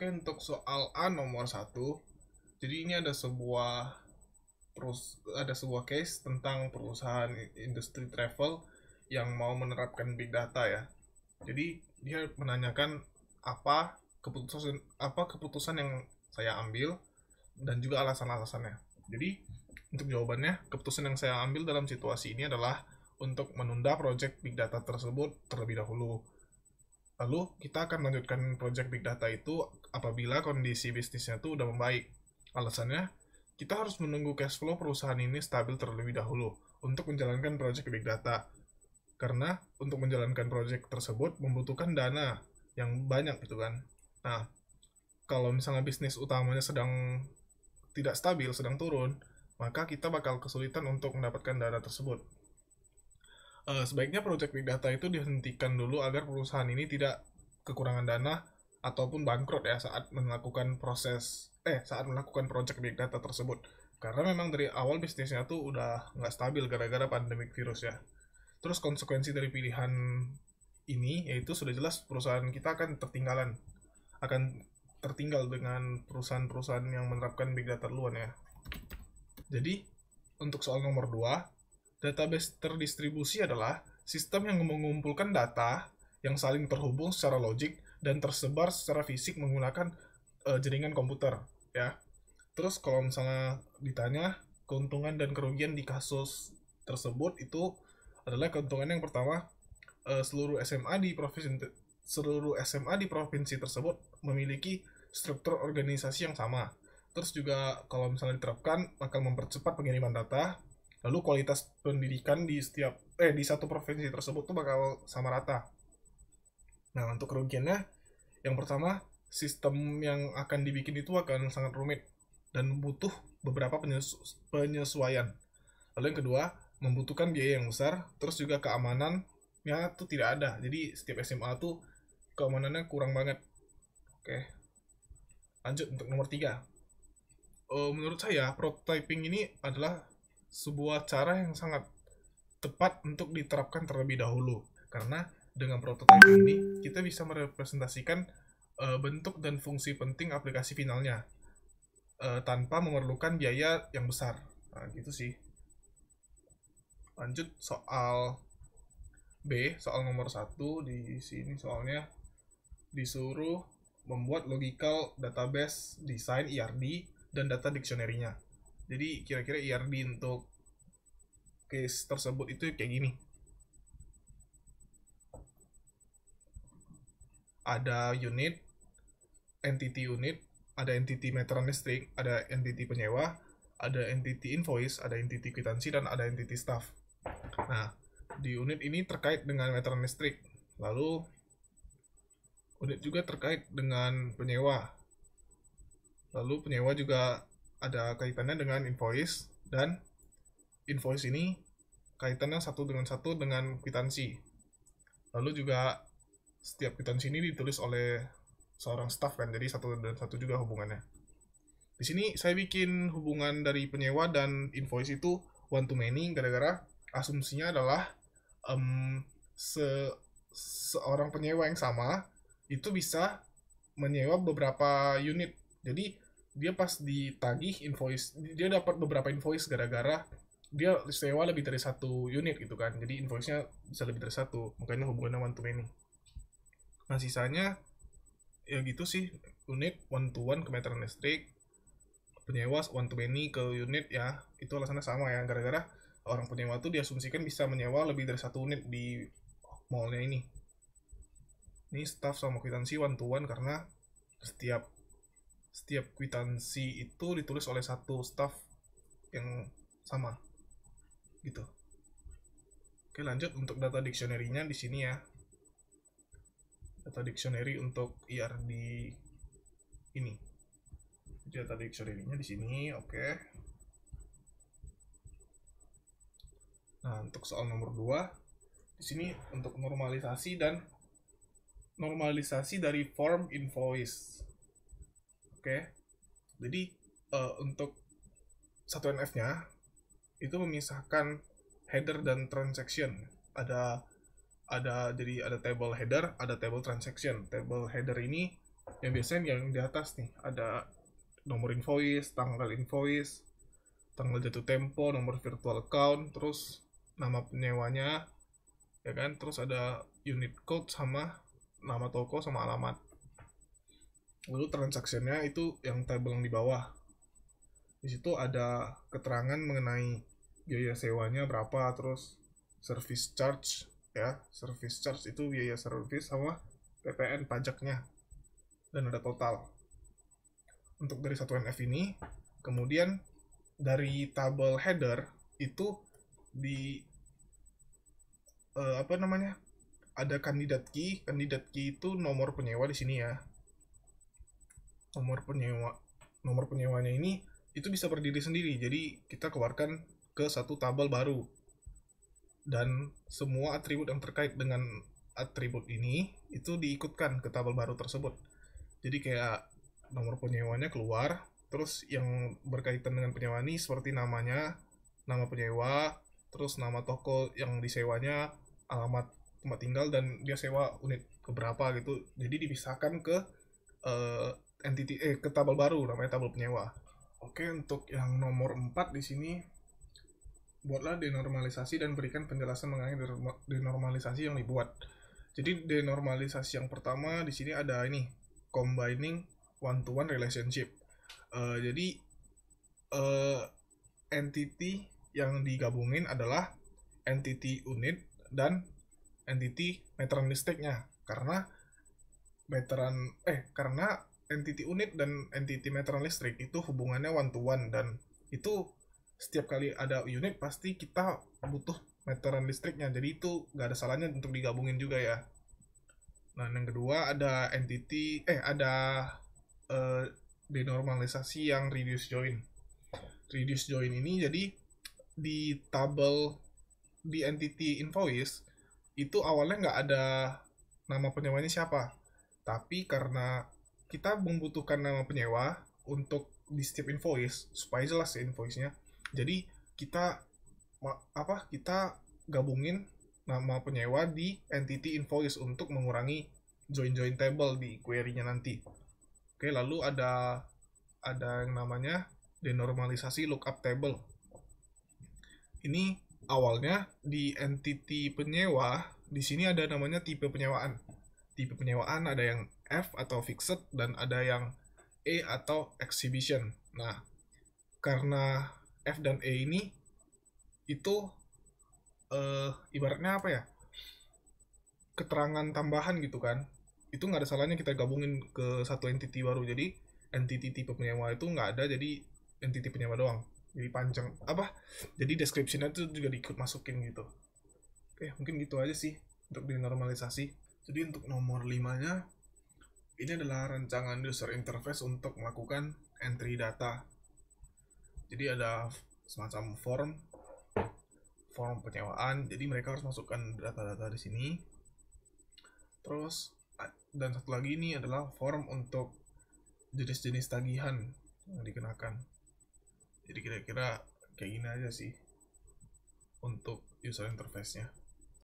Oke, untuk soal A nomor satu, jadi ini ada sebuah case tentang perusahaan industri travel yang mau menerapkan big data ya. Jadi dia menanyakan apa keputusan yang saya ambil dan juga alasan-alasannya. Jadi untuk jawabannya, keputusan yang saya ambil dalam situasi ini adalah untuk menunda project big data tersebut terlebih dahulu. Lalu kita akan melanjutkan project big data itu apabila kondisi bisnisnya itu udah membaik. Alasannya, kita harus menunggu cash flow perusahaan ini stabil terlebih dahulu untuk menjalankan project big data. Karena untuk menjalankan project tersebut membutuhkan dana yang banyak gitu kan. Nah, kalau misalnya bisnis utamanya sedang tidak stabil, sedang turun, maka kita bakal kesulitan untuk mendapatkan dana tersebut. Sebaiknya project big data itu dihentikan dulu agar perusahaan ini tidak kekurangan dana ataupun bangkrut ya saat melakukan project big data tersebut. Karena memang dari awal bisnisnya tuh udah nggak stabil gara-gara pandemic virus ya. Terus konsekuensi dari pilihan ini yaitu sudah jelas perusahaan kita akan tertinggal dengan perusahaan-perusahaan yang menerapkan big data duluan ya. Jadi untuk soal nomor 2, database terdistribusi adalah sistem yang mengumpulkan data yang saling terhubung secara logik dan tersebar secara fisik menggunakan jaringan komputer ya. Terus kalau misalnya ditanya keuntungan dan kerugian di kasus tersebut, itu adalah keuntungan yang pertama, seluruh SMA di provinsi tersebut memiliki struktur organisasi yang sama. Terus juga kalau misalnya diterapkan bakal mempercepat pengiriman data, lalu kualitas pendidikan di satu provinsi tersebut tuh bakal sama rata. Nah, untuk kerugiannya, yang pertama, sistem yang akan dibikin itu akan sangat rumit dan butuh beberapa penyesuaian. Lalu yang kedua, membutuhkan biaya yang besar, terus juga keamanannya tuh tidak ada. Jadi setiap SMA tuh keamanannya kurang banget. Oke, lanjut untuk nomor 3. Menurut saya, prototyping ini adalah sebuah cara yang sangat tepat untuk diterapkan terlebih dahulu. Karena dengan prototyping ini, kita bisa merepresentasikan bentuk dan fungsi penting aplikasi finalnya tanpa memerlukan biaya yang besar. Nah, gitu sih. Lanjut soal B, soal nomor 1. Di sini soalnya disuruh membuat logical database design ERD dan data dictionary-nya. Jadi kira-kira ERD untuk case tersebut itu kayak gini. Ada unit, entity unit, ada entity meteran listrik, ada entity penyewa, ada entity invoice, ada entity kwitansi, dan ada entity staff. Nah, di unit ini terkait dengan meteran listrik. Lalu unit juga terkait dengan penyewa. Lalu penyewa juga ada kaitannya dengan invoice, dan invoice ini kaitannya satu dengan kwitansi. Lalu juga setiap kwitansi ini ditulis oleh seorang staff kan, jadi satu dan satu juga hubungannya. Di sini saya bikin hubungan dari penyewa dan invoice itu one to many gara-gara asumsinya adalah seorang penyewa yang sama itu bisa menyewa beberapa unit. Jadi dia pas ditagih invoice, dia dapat beberapa invoice gara-gara dia sewa lebih dari satu unit gitu kan. Jadi invoice-nya bisa lebih dari satu, makanya hubungannya one to many. Nah, sisanya ya gitu sih, unit one to one ke meteran listrik, penyewa one to many ke unit ya, itu alasannya sama ya, gara-gara orang penyewa tuh diasumsikan bisa menyewa lebih dari satu unit di mallnya ini. Ini staff sama kwitansi one to one karena setiap kwitansi itu ditulis oleh satu staff yang sama gitu. Oke, lanjut untuk data dictionary-nya di sini ya. Data dictionary untuk ERD ini. Data dictionary-nya di sini, oke. Nah, untuk soal nomor 2, di sini untuk normalisasi dari form invoice. Oke. Jadi untuk 1NF-nya itu memisahkan header dan transaction. Jadi ada table header, ada table transaction. Table header ini Yang biasanya yang di atas nih ada nomor invoice, tanggal jatuh tempo, nomor virtual account, terus nama penyewanya, ya kan, terus ada unit code sama nama toko sama alamat. Lalu transaksinya itu yang tabel yang di bawah. Di situ ada keterangan mengenai biaya sewanya berapa, terus service charge, ya, service charge itu biaya service sama PPN pajaknya, dan ada total untuk dari satu NF ini. Kemudian dari tabel header itu di apa namanya, ada kandidat key itu nomor penyewa di sini ya. Nomor penyewanya ini itu bisa berdiri sendiri, jadi kita keluarkan ke satu tabel baru, dan semua atribut yang terkait dengan atribut ini itu diikutkan ke tabel baru tersebut. Jadi kayak nomor penyewanya keluar, terus yang berkaitan dengan penyewa ini seperti namanya, nama penyewa, terus nama toko yang disewanya, alamat tempat tinggal, dan dia sewa unit keberapa gitu. Jadi dipisahkan ke ke tabel baru namanya tabel penyewa. Oke, untuk yang nomor 4 di sini, buatlah denormalisasi dan berikan penjelasan mengenai denormalisasi yang dibuat. Jadi denormalisasi yang pertama di sini ada ini, combining one-to-one relationship. Jadi entity yang digabungin adalah entity unit dan entity meteran listriknya, karena entity unit dan entity meteran listrik itu hubungannya one to one, dan itu setiap kali ada unit pasti kita butuh meteran listriknya, jadi itu nggak ada salahnya untuk digabungin juga ya. Nah, yang kedua ada denormalisasi yang reduce join. Reduce join ini jadi di tabel di entity invoice itu awalnya nggak ada nama penyewanya siapa, tapi karena kita membutuhkan nama penyewa untuk di setiap invoice supaya jelas ya invoice-nya, jadi kita gabungin nama penyewa di entity invoice untuk mengurangi join table di query-nya nanti. Oke, lalu ada yang namanya denormalisasi lookup table. Ini awalnya di entity penyewa, di sini ada namanya tipe penyewaan. Tipe penyewaan ada yang F atau fixed dan ada yang E atau exhibition. Nah, karena F dan E ini itu ibaratnya apa ya, keterangan tambahan gitu kan, itu nggak ada salahnya kita gabungin ke satu entity baru. Jadi entity tipe penyewa itu nggak ada, jadi entity penyewa doang, jadi panjang jadi description-nya itu juga diikut masukin gitu. Oke, mungkin gitu aja sih untuk denormalisasi. Jadi untuk nomor 5-nya, ini adalah rancangan user interface untuk melakukan entry data. Jadi ada semacam form penyewaan, jadi mereka harus masukkan data-data di sini. Terus dan satu lagi ini adalah form untuk jenis-jenis tagihan yang dikenakan. Jadi kira-kira kayak gini aja sih untuk user interface-nya.